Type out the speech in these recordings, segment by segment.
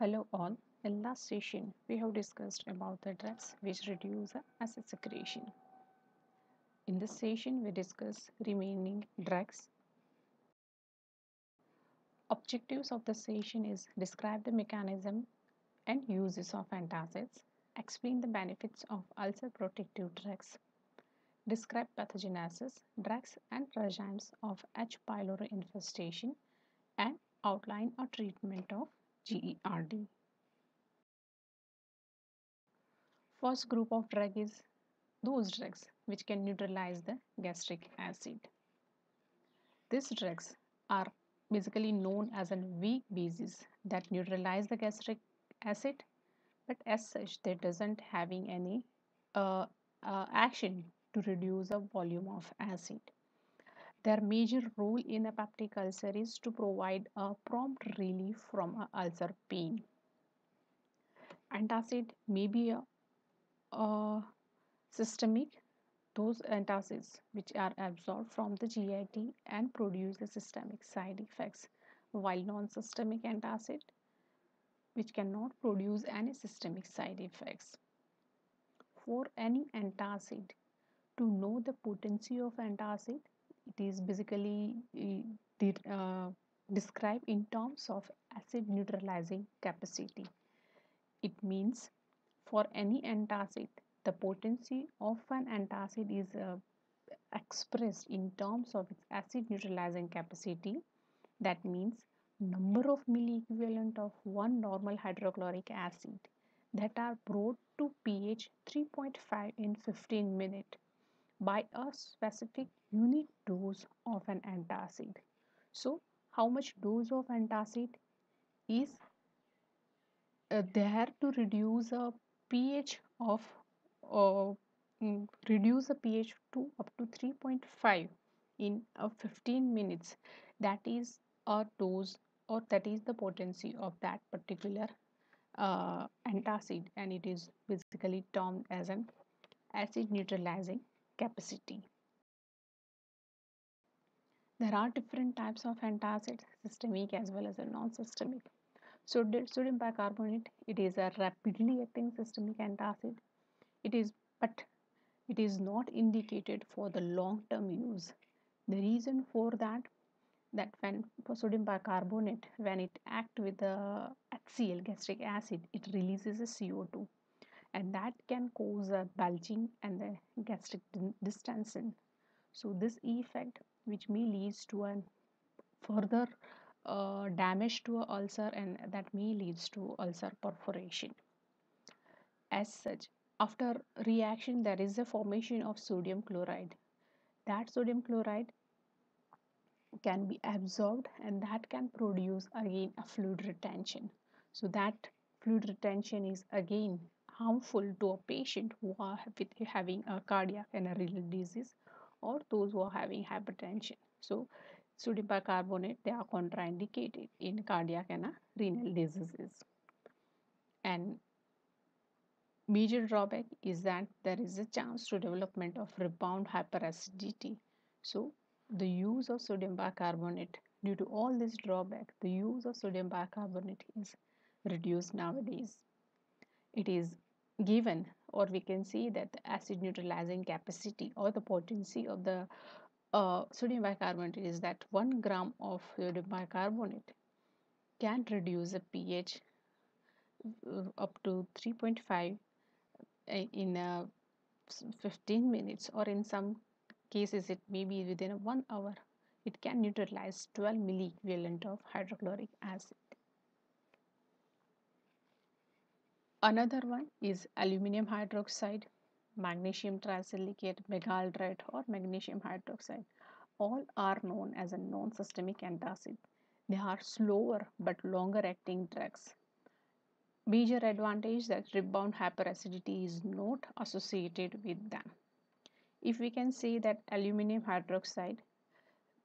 Hello all. In last session, we have discussed about the drugs which reduce the acid secretion. In this session, we discuss remaining drugs. Objectives of the session is describe the mechanism and uses of antacids, explain the benefits of ulcer protective drugs, describe pathogenesis, drugs and regimes of H. pylori infestation, and outline a treatment of GERD. First group of drug is those drugs which can neutralize the gastric acid. These drugs are basically known as an weak bases that neutralize the gastric acid, but as such they doesn't having any uh, action to reduce the volume of acid. Their major role in a peptic ulcer is to provide a prompt relief from a ulcer pain. Antacid may be a systemic. Those antacids which are absorbed from the GIT and produce the systemic side effects, while non-systemic antacid which cannot produce any systemic side effects. For any antacid, to know the potency of antacid, it is basically described in terms of acid neutralizing capacity. It means for any antacid, the potency of an antacid is expressed in terms of its acid neutralizing capacity. That means number of milliequivalent of one normal hydrochloric acid that are brought to pH 3.5 in 15 minutes by a specific unit dose of an antacid. So how much dose of antacid is there to reduce a pH of uh, reduce the pH to up to 3.5 in 15 minutes. That is a dose, or that is the potency of that particular antacid, and it is basically termed as an acid neutralizing capacity. There are different types of antacids, systemic as well as a non-systemic. Sodium bicarbonate, it is a rapidly acting systemic antacid. It is, but it is not indicated for the long-term use. The reason for that when for sodium bicarbonate, when it acts with the HCl, gastric acid, it releases a CO2, and that can cause a bulging and the gastric distension. So this effect, which may leads to an further damage to a ulcer, and that may leads to ulcer perforation. As such, after reaction, there is a formation of sodium chloride. That sodium chloride can be absorbed, and that can produce again a fluid retention. So that fluid retention is again harmful to a patient who are having a cardiac and a renal disease, or those who are having hypertension. So sodium bicarbonate, they are contraindicated in cardiac and renal diseases. And major drawback is that there is a chance to development of rebound hyperacidity. So the use of sodium bicarbonate, due to all this drawback, the use of sodium bicarbonate is reduced nowadays. It is given, or we can see that the acid neutralizing capacity or the potency of the sodium bicarbonate is that 1 gram of sodium bicarbonate can reduce the pH up to 3.5 in 15 minutes, or in some cases it may be within 1 hour. It can neutralize 12 milliequivalent of hydrochloric acid. Another one is aluminum hydroxide, magnesium trisilicate, megaldrite, or magnesium hydroxide. All are known as a non-systemic antacid. They are slower but longer acting drugs. Major advantage that rebound hyperacidity is not associated with them. If we can say that aluminum hydroxide,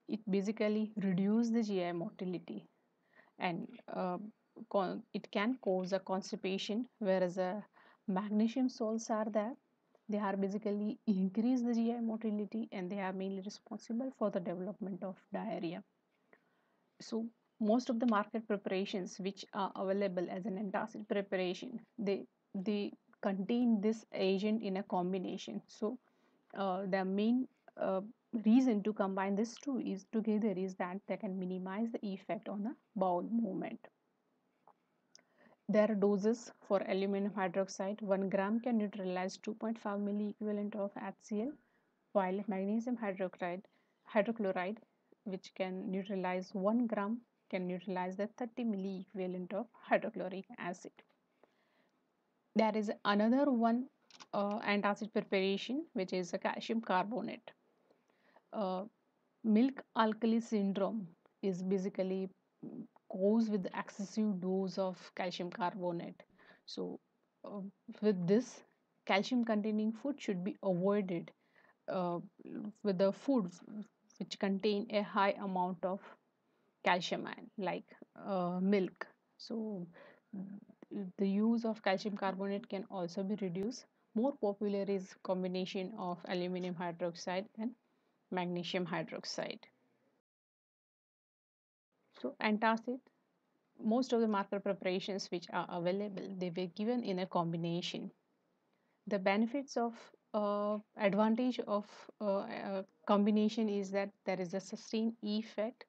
it basically reduces the GI motility, and it can cause a constipation, whereas magnesium salts are there. They are basically increase the GI motility, and they are mainly responsible for the development of diarrhea. So most of the market preparations which are available as an antacid preparation, they contain this agent in a combination. So the main uh, reason to combine these two is together is that they can minimize the effect on the bowel movement. There are doses for aluminum hydroxide. 1 gram can neutralize 2.5 milliequivalent of HCl, while magnesium hydrochloride, which can neutralize 1 gram, can neutralize the 30 milliequivalent of hydrochloric acid. There is another one antacid preparation, which is a calcium carbonate. Uh, Milk alkali syndrome is basically caused with excessive dose of calcium carbonate. So, uh, with this, calcium containing food should be avoided uh, with the foods which contain a high amount of calcium ion, like milk. So, the use of calcium carbonate can also be reduced. More popular is combination of aluminum hydroxide and magnesium hydroxide. So antacid, most of the marker preparations which are available, they were given in a combination. The benefits of advantage of combination is that there is a sustained effect,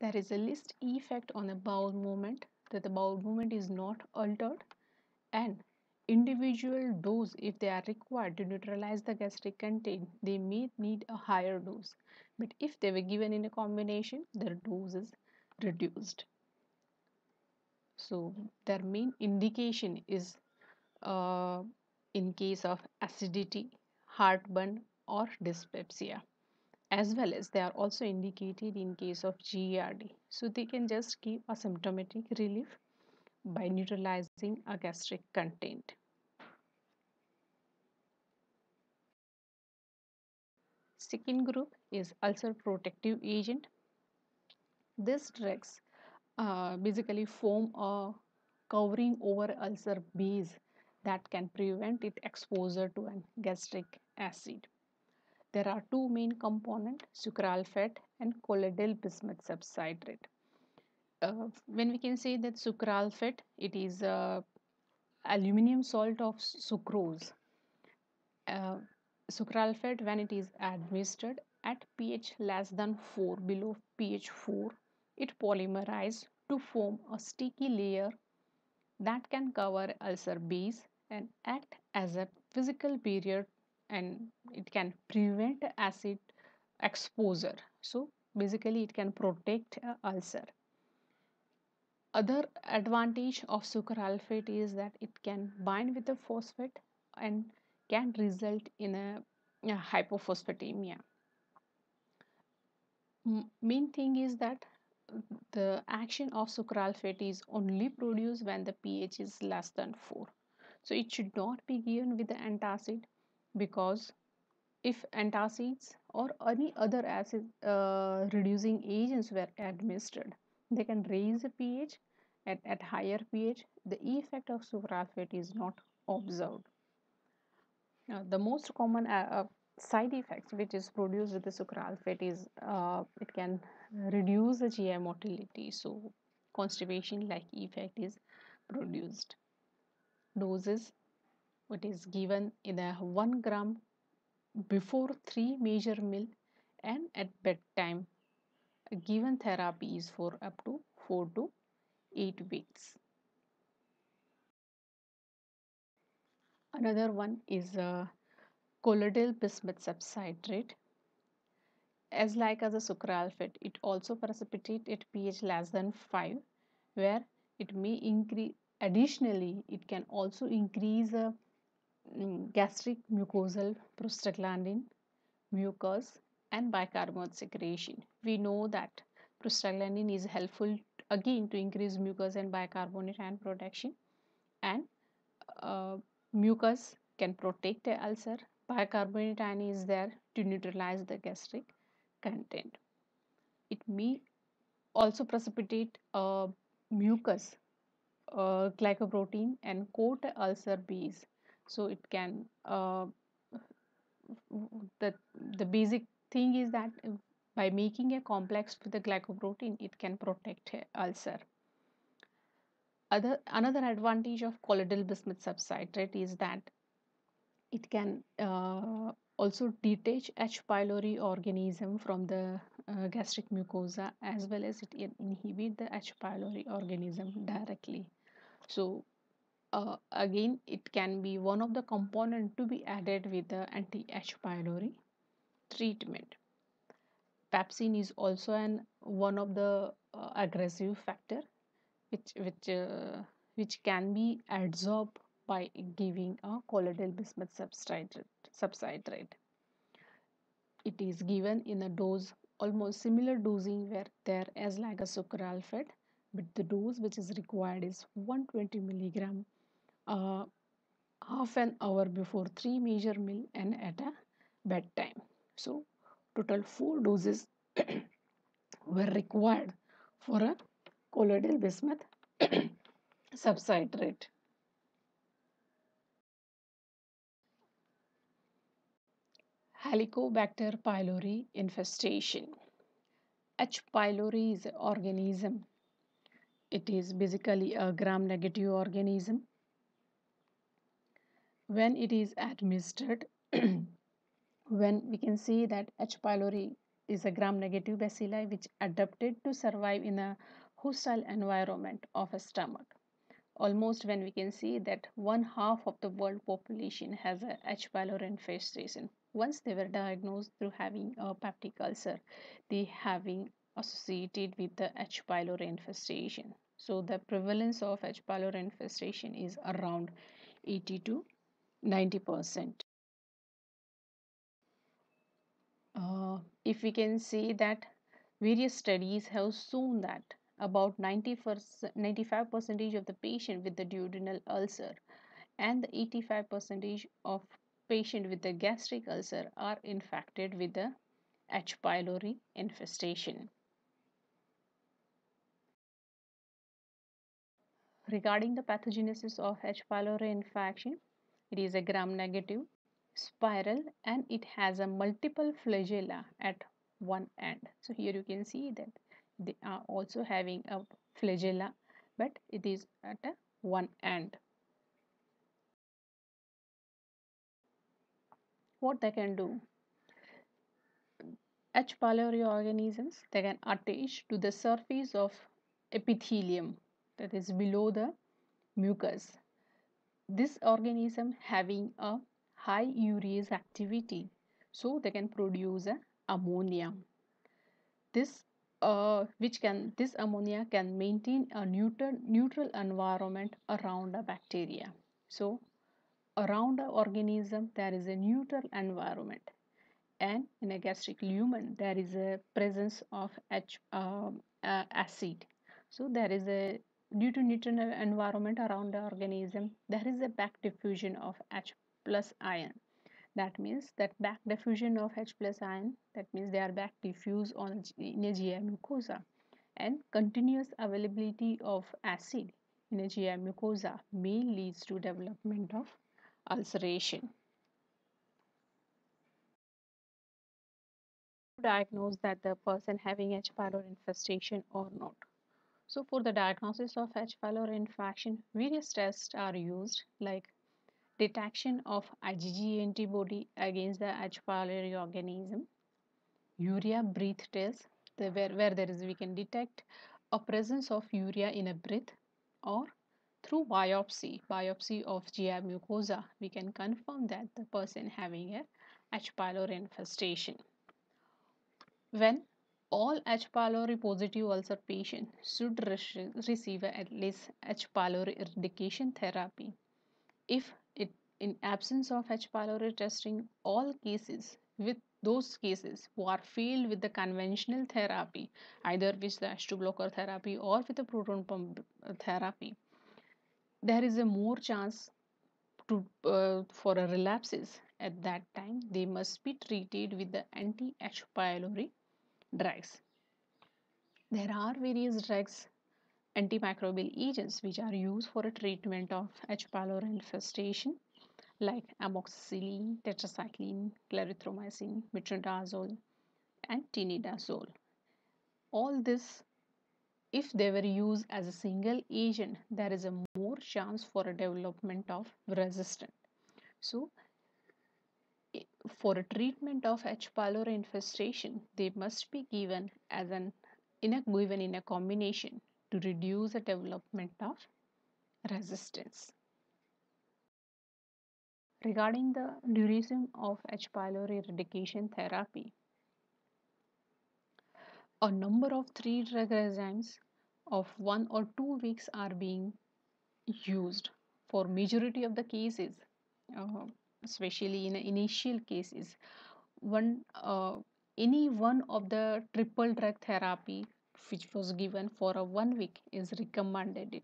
there is a least effect on the bowel movement, that the bowel movement is not altered, and individual dose, if they are required to neutralize the gastric content, they may need a higher dose, but if they were given in a combination, their dose is reduced. So their main indication is uh, in case of acidity, heartburn, or dyspepsia, as well as they are also indicated in case of GERD. So they can just give a symptomatic relief by neutralizing a gastric content. Second group is ulcer protective agent. These drugs basically form a covering over ulcer base that can prevent its exposure to an gastric acid. There are two main components, sucralfate and colloidal bismuth substrate. When we can say that sucralfate, it is aluminum salt of sucrose. Uh, Sucralfate, when it is administered at pH less than 4, below pH 4, it polymerizes to form a sticky layer that can cover ulcer base and act as a physical barrier, and it can prevent acid exposure. So basically it can protect ulcer. Other advantage of sucralfate is that it can bind with the phosphate and can result in a hypophosphatemia. Main thing is that the action of sucralfate is only produced when the pH is less than 4. So it should not be given with the antacid, because if antacids or any other acid reducing agents were administered, they can raise the pH. At higher pH, the effect of sucralfate is not observed. The most common side effects which is produced with the sucralfate is it can reduce the GI motility. So constipation like effect is produced. Doses, it is given in a 1 gram before 3 major meal and at bedtime. Given therapy is for up to 4 to 8 weeks. Another one is colloidal bismuth substrate. As like as a sucralfate, it also precipitates at pH less than 5, where it may increase. Additionally, it can also increase gastric mucosal prostaglandin, mucus, and bicarbonate secretion. We know that prostaglandin is helpful again to increase mucus and bicarbonate ion production, and uh, mucus can protect the ulcer. Bicarbonate ion is there to neutralize the gastric content. It may also precipitate mucus glycoprotein and coat the ulcer base. So it can the the basic thing is that By making a complex with the glycoprotein, it can protect a ulcer. Another advantage of colloidal bismuth substrate is that it can also detach H. pylori organism from the gastric mucosa, as well as it inhibit the H. pylori organism directly. So again, it can be one of the component to be added with the anti-H. pylori treatment. Pepsin is also one of the aggressive factor which which uh, which can be absorbed by giving a colloidal bismuth substrate. It is given in a dose almost similar dosing where there as like a sucralfate, but the dose which is required is 120 milligram uh, half an hour before 3 major meal and at a bedtime. So total 4 doses were required for a colloidal bismuth substrate. Helicobacter pylori infestation. H. pylori is an organism. It is basically a gram-negative organism. When it is administered, when we can see that H. pylori is a gram-negative bacilli which adapted to survive in a hostile environment of a stomach. Almost when we can see that 1/2 of the world population has a H. pylori infestation. Once they were diagnosed through having a peptic ulcer, they having associated with the H. pylori infestation. So the prevalence of H. pylori infestation is around 80 to 90%. If we can say that various studies have shown that about 95 percentage of the patient with the duodenal ulcer and the 85 percentage of patient with the gastric ulcer are infected with the H. pylori infestation. Regarding the pathogenesis of H. pylori infection, it is a gram-negative spiral and it has a multiple flagella at one end. So here you can see that they are also having a flagella, but it is at a one end. What they can do? H. pylori organisms, they can attach to the surface of epithelium, that is below the mucus. This organism having a high urease activity, so they can produce a ammonia. This ammonia can maintain a neutral environment around a bacteria. So around an organism there is a neutral environment, and in a gastric lumen there is a presence of acid. So there is a due to neutral environment around the organism, there is a back diffusion of H plus ion. That means that back diffusion of H plus ion, that means they are back diffuse on in a GI mucosa, and continuous availability of acid in a GI mucosa may leads to development of ulceration. Diagnose that the person having H. pylori infestation or not. So for the diagnosis of H. pylori infection, various tests are used like detection of IgG antibody against the H. pylori organism, urea breath test, where there is we can detect a presence of urea in a breath, or through biopsy of GI mucosa, we can confirm that the person having a H. pylori infestation. When all H. pylori positive ulcer patients should receive at least H. pylori eradication therapy. If it in absence of H. pylori testing, all cases with those cases who are failed with the conventional therapy, either with the H2 blocker therapy or with the proton pump therapy, there is a more chance to for a relapses. At that time, they must be treated with the anti-H. pylori drugs. There are various drugs, antimicrobial agents, which are used for a treatment of H. pylori infestation, like amoxicillin, tetracycline, clarithromycin, metronidazole, and tinidazole. All this, if they were used as a single agent, there is a more chance for a development of resistance. So, for a treatment of H. pylori infestation, they must be given as given in a combination to reduce the development of resistance. Regarding the duration of H. pylori eradication therapy, a number of three drug regimes of 1 or 2 weeks are being used for majority of the cases, uh, especially in initial cases. One Any one of the triple drug therapy which was given for a 1 week is recommended.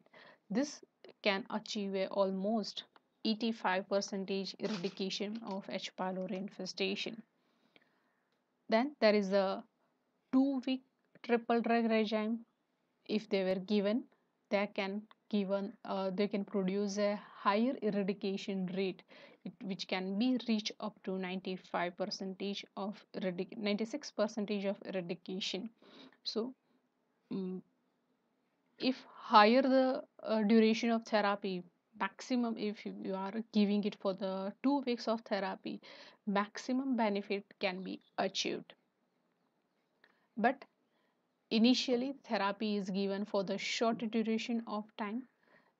This can achieve a almost 85% eradication of H. pylori infestation. Then there is a 2 week triple drug regime. If they were given, they can produce a higher eradication rate, which can be reached up to 95 percentage of 96 percentage of eradication. So mm if higher the duration of therapy, maximum, if you are giving it for the 2 weeks of therapy, maximum benefit can be achieved. But initially therapy is given for the short duration of time.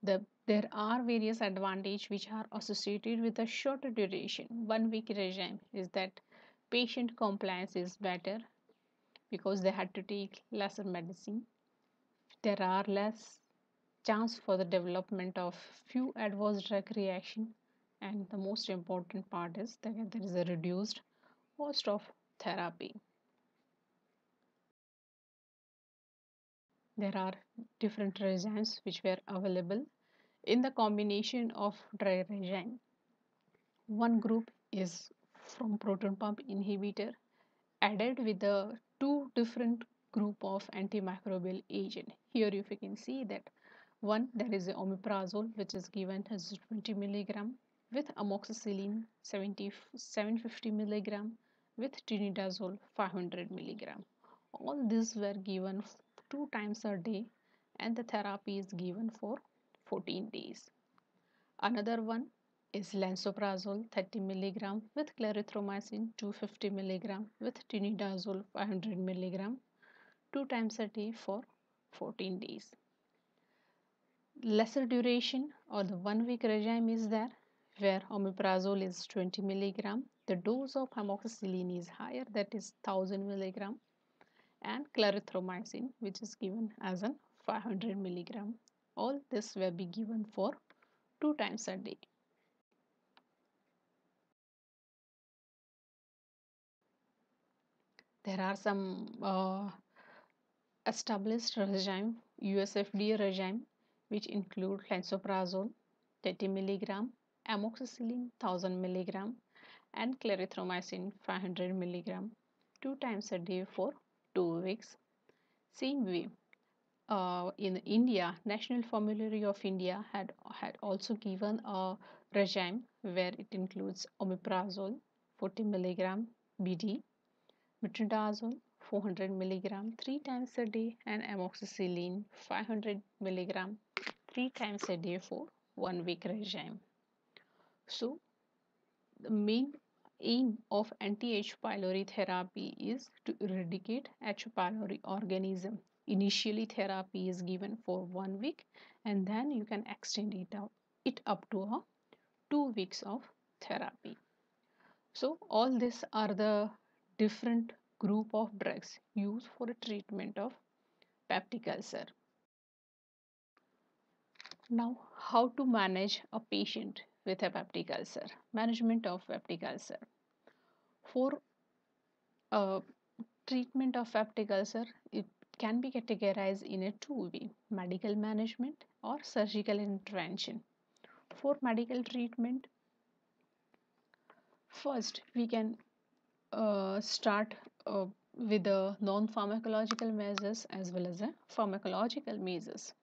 There are various advantages which are associated with a shorter duration. 1 week regime is that patient compliance is better because they had to take lesser medicine. There are less chance for the development of few adverse drug reaction, and the most important part is that there is a reduced cost of therapy. There are different regimes which were available in the combination of drug regime. One group is from proton pump inhibitor added with the two different group of antimicrobial agent. Here if you can see that one, there is a omeprazole which is given as 20 milligram with amoxicillin 750 milligram with tinidazole 500 milligram. All these were given 2 times a day, and the therapy is given for 14 days. Another one is lansoprazole 30 milligram with clarithromycin 250 milligram with tinidazole 500 milligram 2 times a day for 14 days. Lesser duration or the 1 week regime is there, where omeprazole is 20 milligram. The dose of amoxicillin is higher, that is 1000 milligram, and clarithromycin, which is given as an 500 milligram. All this will be given for 2 times a day. There are some established regime, USFDA regime, which include lansoprazole 30 milligram, amoxicillin 1000 milligram, and clarithromycin 500 milligram 2 times a day for 2 weeks. Same way, in India, National Formulary of India had also given a regime where it includes omeprazole 40 milligram BD, metronidazole 400 milligram 3 times a day, and amoxicillin 500 milligram 3 times a day for 1 week regime. So the main aim of anti-H. pylori therapy is to eradicate H. pylori organism. Initially, therapy is given for 1 week, and then you can extend it up to 2 weeks of therapy. So all these are the different group of drugs used for the treatment of peptic ulcer. Now, how to manage a patient with a peptic ulcer? Management of peptic ulcer. For treatment of peptic ulcer, it can be categorized in a two-way: medical management or surgical intervention. For medical treatment, first we can start with the non-pharmacological measures as well as the pharmacological measures.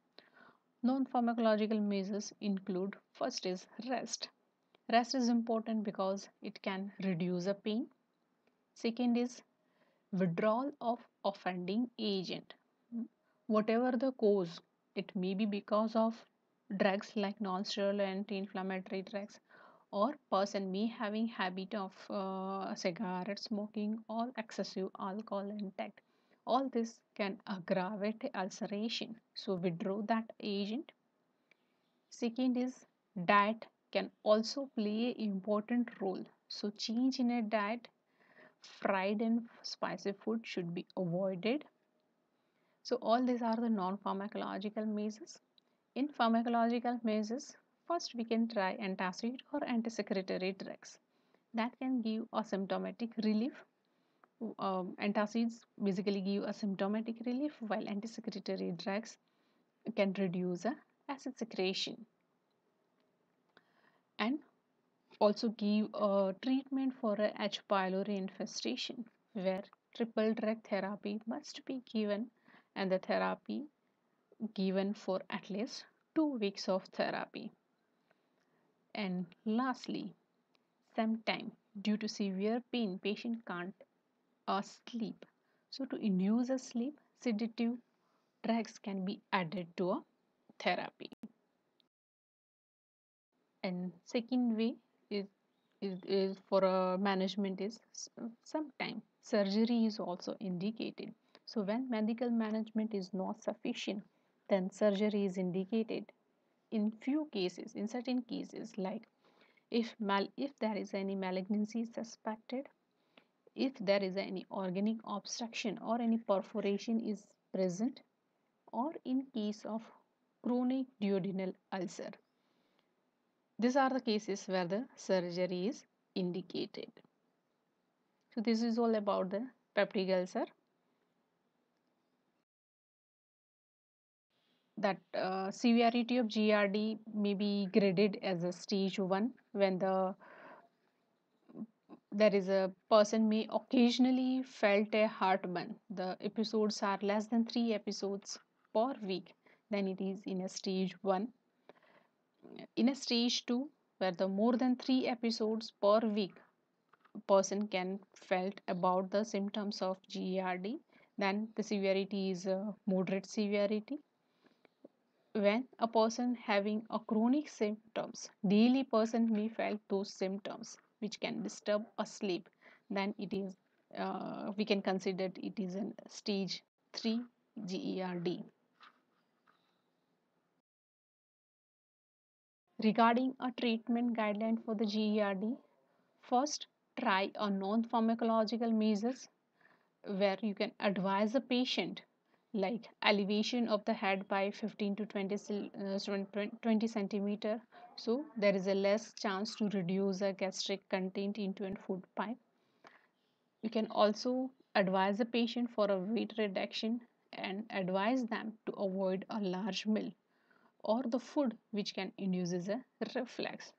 Non-pharmacological measures include: first is rest. Rest is important because it can reduce the pain. Second is Withdrawal of offending agent. Whatever the cause, it may be because of drugs like non-steroidal anti-inflammatory drugs, or person may having habit of cigarette smoking or excessive alcohol intake. All this can aggravate ulceration. So withdraw that agent. Second is diet can also play an important role. So change in a diet, fried and spicy food should be avoided. So all these are the non-pharmacological measures. In pharmacological measures, first we can try antacid or antisecretory drugs that can give a symptomatic relief. Antacids basically give a symptomatic relief, while antisecretory drugs can reduce acid secretion and also give a treatment for a H. pylori infestation, where triple drug therapy must be given, and the therapy given for at least 2 weeks of therapy. And lastly, sometimes due to severe pain, patient can't sleep. So to induce a sleep, sedative drugs can be added to a therapy. And second way is for a management is sometimes surgery is also indicated. So when medical management is not sufficient, then surgery is indicated in few cases, in certain cases, like if there is any malignancy suspected, if there is any organic obstruction or any perforation is present, or in case of chronic duodenal ulcer. These are the cases where the surgery is indicated. So this is all about the peptic ulcer. That severity of GRD may be graded as a stage 1 when there is a person may occasionally felt a heartburn. The episodes are less than 3 episodes per week. Then it is in a stage 1. In a stage 2, where the more than 3 episodes per week, person can felt about the symptoms of GERD, then the severity is a moderate severity. When a person having a chronic symptoms, daily person may felt those symptoms which can disturb a sleep, then it is we can consider it is in stage 3 GERD. Regarding a treatment guideline for the GERD, first try a non-pharmacological measures where you can advise a patient like elevation of the head by 15 to 20 centimeter, so there is a less chance to reduce the gastric content into a food pipe. You can also advise a patient for a weight reduction and advise them to avoid a large meal or the food which can induces a reflux.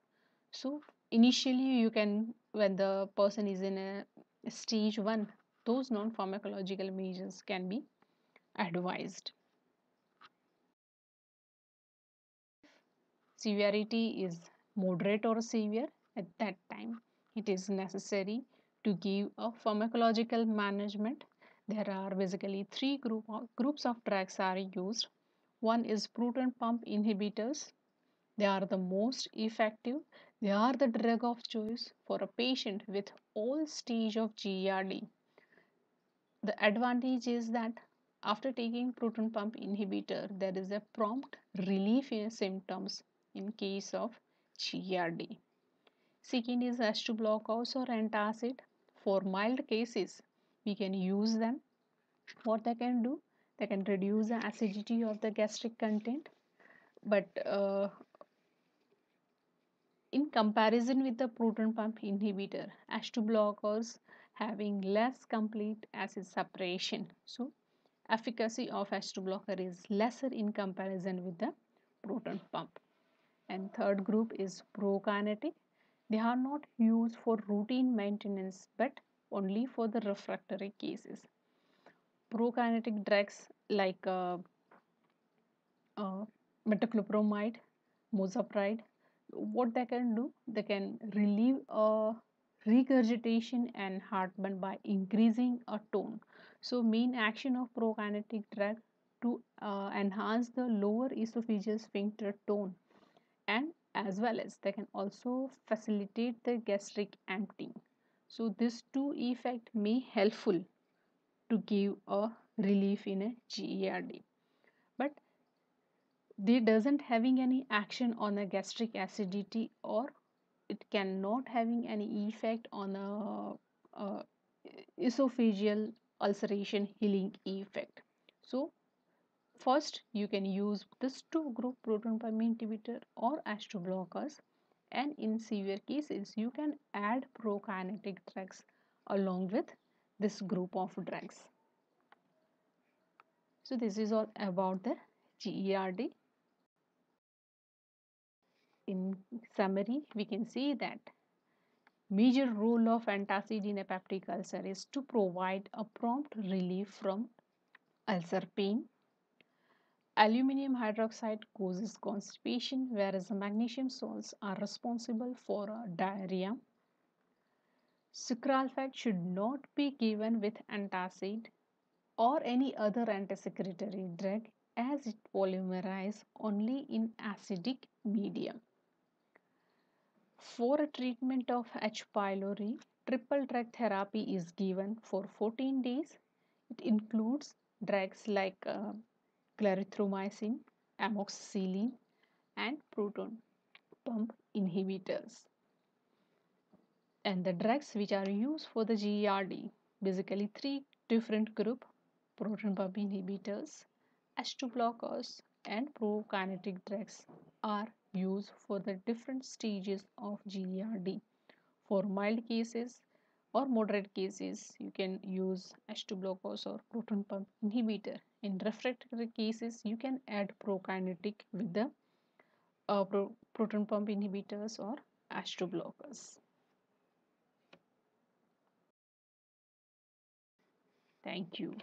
So initially you can, when the person is in a stage 1, those non-pharmacological measures can be advised. Severity is moderate or severe, at that time it is necessary to give a pharmacological management. There are basically three groups of drugs are used. One is proton pump inhibitors. They are the most effective. They are the drug of choice for a patient with all stage of GERD. The advantage is that after taking proton pump inhibitor, there is a prompt relief in symptoms in case of GERD. Second is H2 blockers or antacid. For mild cases, we can use them. What they can do? They can reduce the acidity of the gastric content, but in comparison with the proton pump inhibitor, H2 blockers having less complete acid separation. So efficacy of H2 blocker is lesser in comparison with the proton pump. And third group is prokinetic. They are not used for routine maintenance but only for the refractory cases. Prokinetic drugs like uh, metoclopramide, mozapride, what they can do, they can relieve regurgitation and heartburn by increasing a tone. So main action of prokinetic drug to enhance the lower esophageal sphincter tone, and as well as they can also facilitate the gastric emptying. So these two effect may helpful to give a relief in a GERD, but they doesn't having any action on a gastric acidity, or it cannot having any effect on a esophageal ulceration healing effect. So first you can use this two group proton pump inhibitor or astro blockers, and in severe cases you can add prokinetic drugs along with this group of drugs. So this is all about the GERD. In summary, we can see that major role of antacid in a peptic ulcer is to provide a prompt relief from ulcer pain. Aluminium hydroxide causes constipation, whereas the magnesium salts are responsible for diarrhea. Sucralfate should not be given with antacid or any other antisecretory drug, as it polymerizes only in acidic medium. For a treatment of H. pylori, triple drug therapy is given for 14 days. It includes drugs like clarithromycin, amoxicillin, and proton pump inhibitors. And the drugs which are used for the GERD, basically three different group: proton pump inhibitors, H2 blockers, and prokinetic drugs are used for the different stages of GERD. For mild cases or moderate cases, you can use H2 blockers or proton pump inhibitor. In refractory cases, you can add prokinetic with the proton pump inhibitors or H2 blockers. Thank you.